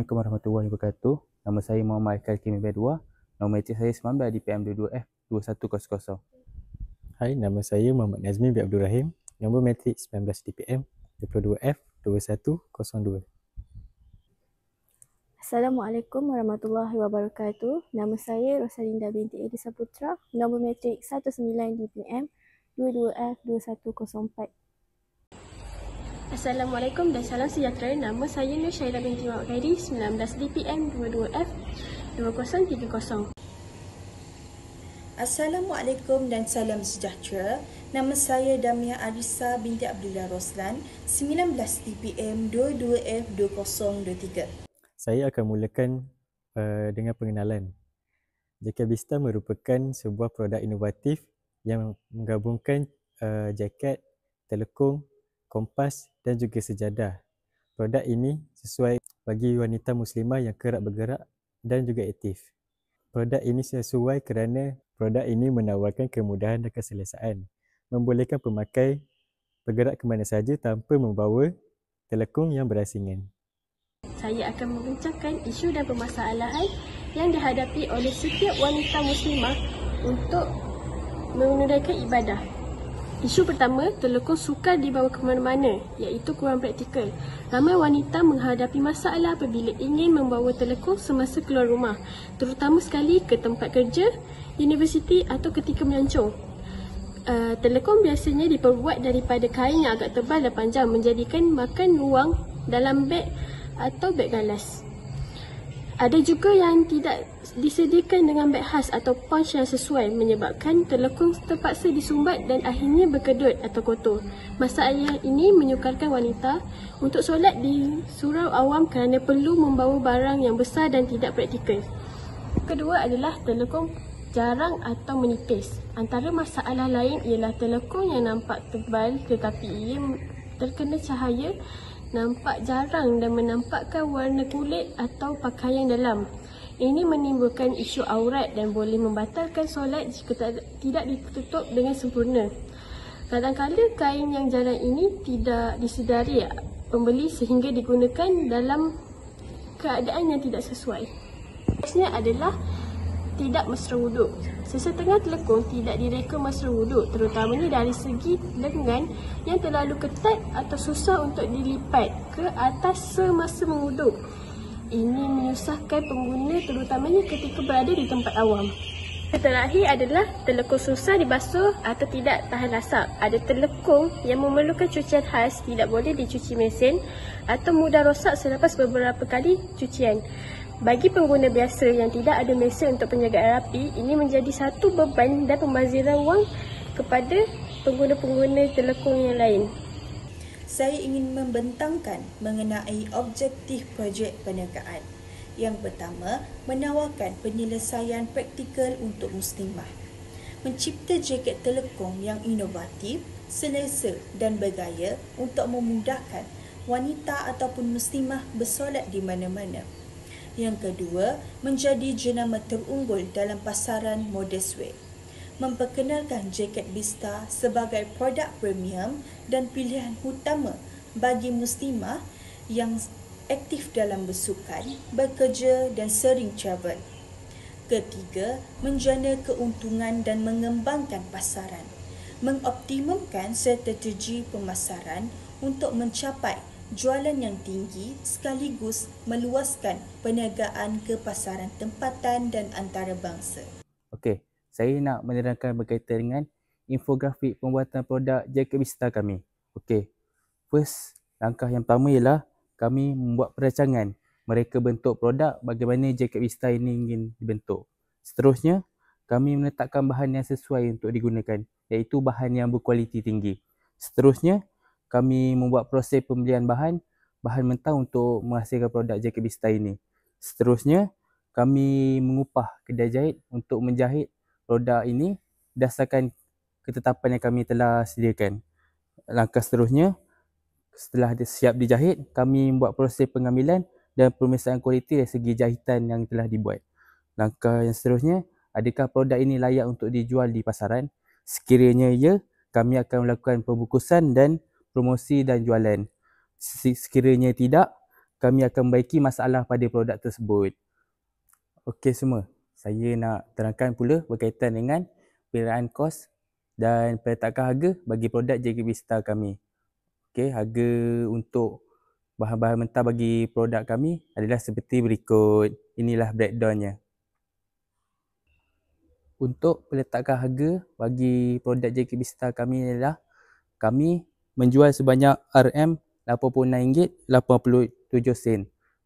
Assalamualaikum warahmatullahi wabarakatuh. Nama saya Muhammad Aikal Kimi Bedua. Nombor matrik saya 19 DPM 22F2100. Hai, nama saya Muhammad Nazmi bin Abdul Rahim. Nombor matrik 19 DPM 22F2102. Assalamualaikum warahmatullahi wabarakatuh. Nama saya Rosalinda binti Edi Saputra. Nombor matrik 19 DPM 22F2104. Assalamualaikum dan salam sejahtera. Nama saya Nur Syailah binti Muhammad Khairi, 19 DPM 22F2030. Assalamualaikum dan salam sejahtera. Nama saya Damia Arisa binti Abdullah Roslan, 19 DPM 22F2023. Saya akan mulakan dengan pengenalan. Jaket Bista merupakan sebuah produk inovatif yang menggabungkan jaket, telekung, kompas dan juga sejadah. Produk ini sesuai bagi wanita muslimah yang kerap bergerak dan juga aktif. Produk ini sesuai kerana produk ini menawarkan kemudahan dan keselesaan, membolehkan pemakai bergerak ke mana sahaja tanpa membawa telekung yang berasingan. Saya akan membincangkan isu dan permasalahan yang dihadapi oleh setiap wanita muslimah untuk menunaikan ibadah. Isu pertama, telekung sukar dibawa ke mana-mana, iaitu kurang praktikal. Ramai wanita menghadapi masalah apabila ingin membawa telekung semasa keluar rumah, terutama sekali ke tempat kerja, universiti atau ketika melancong. Telekung biasanya diperbuat daripada kain yang agak tebal dan panjang, menjadikan makan ruang dalam beg atau beg galas. Ada juga yang tidak disediakan dengan beg khas atau pouch yang sesuai, menyebabkan telekung terpaksa disumbat dan akhirnya berkedut atau kotor. Masalah ini menyukarkan wanita untuk solat di surau awam kerana perlu membawa barang yang besar dan tidak praktikal. Kedua adalah telekung jarang atau menipis. Antara masalah lain ialah telekung yang nampak tebal tetapi ia terkena cahaya, nampak jarang dan menampakkan warna kulit atau pakaian dalam. Ini menimbulkan isu aurat dan boleh membatalkan solat jika tidak ditutup dengan sempurna. Kadang-kadang kain yang jarang ini tidak disedari pembeli sehingga digunakan dalam keadaan yang tidak sesuai. Seterusnya adalah tidak mesra wuduk. Sesetengah telekung tidak direka mesra wuduk, terutamanya dari segi lengan yang terlalu ketat atau susah untuk dilipat ke atas semasa mewuduk. Ini menyusahkan pengguna terutamanya ketika berada di tempat awam. Terakhir adalah telekung susah dibasuh atau tidak tahan rasap. Ada telekung yang memerlukan cucian khas, tidak boleh dicuci mesin atau mudah rosak selepas beberapa kali cucian. Bagi pengguna biasa yang tidak ada mesin untuk penjagaan rapi, ini menjadi satu beban dan pembaziran wang kepada pengguna-pengguna telekung yang lain. Saya ingin membentangkan mengenai objektif projek perniagaan. Yang pertama, menawarkan penyelesaian praktikal untuk muslimah. Mencipta jaket telekung yang inovatif, selesa dan bergaya untuk memudahkan wanita ataupun muslimah bersolat di mana-mana. Yang kedua, menjadi jenama terunggul dalam pasaran modest wear. Memperkenalkan jaket Bista sebagai produk premium dan pilihan utama bagi muslimah yang aktif dalam bersukan, bekerja dan sering travel. Ketiga, menjana keuntungan dan mengembangkan pasaran. Mengoptimumkan strategi pemasaran untuk mencapai jualan yang tinggi sekaligus meluaskan perniagaan ke pasaran tempatan dan antarabangsa. Okey, saya nak menerangkan berkaitan dengan infografik pembuatan produk jaket Bista kami. Okey, first langkah yang pertama ialah kami membuat perancangan mereka bentuk produk bagaimana jaket Bista ini ingin dibentuk. Seterusnya, kami meletakkan bahan yang sesuai untuk digunakan, iaitu bahan yang berkualiti tinggi. Seterusnya, kami membuat proses pembelian bahan mentah untuk menghasilkan produk jaket Bista ini. Seterusnya, kami mengupah kedai jahit untuk menjahit produk ini berdasarkan ketetapan yang kami telah sediakan. Langkah seterusnya, setelah siap dijahit, kami membuat proses pengambilan dan pemeriksaan kualiti dari segi jahitan yang telah dibuat. Langkah yang seterusnya, adakah produk ini layak untuk dijual di pasaran? Sekiranya ya, kami akan melakukan pembungkusan dan promosi dan jualan. Sekiranya tidak, kami akan membaiki masalah pada produk tersebut. Okey semua, saya nak terangkan pula berkaitan dengan perkiraan kos dan peletakan harga bagi produk JK Vista kami. Okey, harga untuk bahan-bahan mentah bagi produk kami adalah seperti berikut. Inilah breakdownnya. Untuk peletakan harga bagi produk JK Vista kami adalah kami menjual sebanyak RM86.87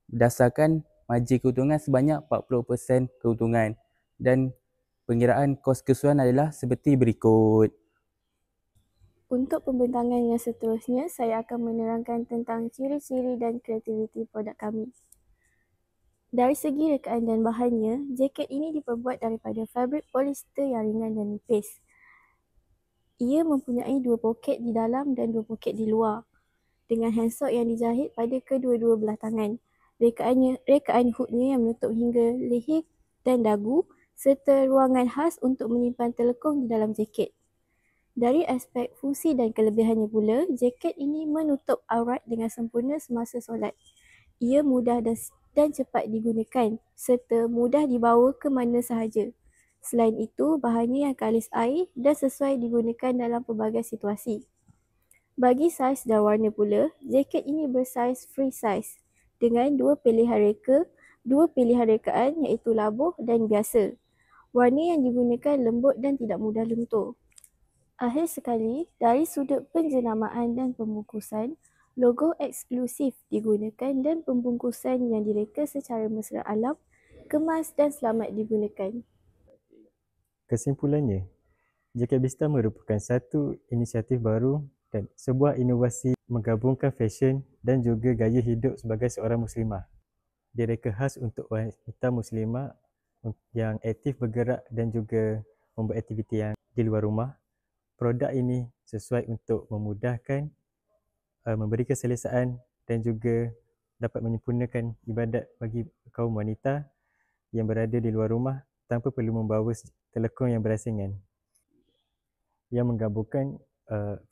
berdasarkan margin keuntungan sebanyak 40% keuntungan dan pengiraan kos keseluruhan adalah seperti berikut. Untuk pembentangan yang seterusnya, saya akan menerangkan tentang ciri-ciri dan kreativiti produk kami. Dari segi rekaan dan bahannya, jaket ini diperbuat daripada fabrik polister yang ringan dan nipis. Ia mempunyai 2 poket di dalam dan 2 poket di luar, dengan handsock yang dijahit pada kedua-dua belah tangan. Rekaan hoodnya yang menutup hingga leher dan dagu, serta ruangan khas untuk menyimpan telekung di dalam jaket. Dari aspek fungsi dan kelebihannya pula, jaket ini menutup aurat dengan sempurna semasa solat. Ia mudah dan cepat digunakan serta mudah dibawa ke mana sahaja. Selain itu, bahannya yang kalis air dan sesuai digunakan dalam pelbagai situasi. Bagi saiz dan warna pula, jaket ini bersaiz free size dengan 2 pilihan reka, 2 pilihan rekaan iaitu labuh dan biasa. Warna yang digunakan lembut dan tidak mudah luntur. Akhir sekali, dari sudut penjenamaan dan pembungkusan, logo eksklusif digunakan dan pembungkusan yang direka secara mesra alam, kemas dan selamat digunakan. Kesimpulannya, JK Vista merupakan satu inisiatif baru dan sebuah inovasi menggabungkan fashion dan juga gaya hidup sebagai seorang muslimah. Direka khas untuk wanita muslimah yang aktif bergerak dan juga membuat aktiviti yang di luar rumah. Produk ini sesuai untuk memudahkan, memberi keselesaan dan juga dapat menyempurnakan ibadat bagi kaum wanita yang berada di luar rumah tanpa perlu membawa telekung yang berasingan, yang menggabungkan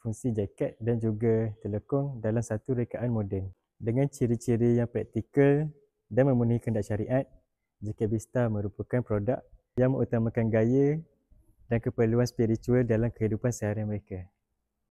fungsi jaket dan juga telekung dalam satu rekaan moden. Dengan ciri-ciri yang praktikal dan memenuhi kehendak syariat, JK Vista merupakan produk yang mengutamakan gaya dan keperluan spiritual dalam kehidupan seharian mereka.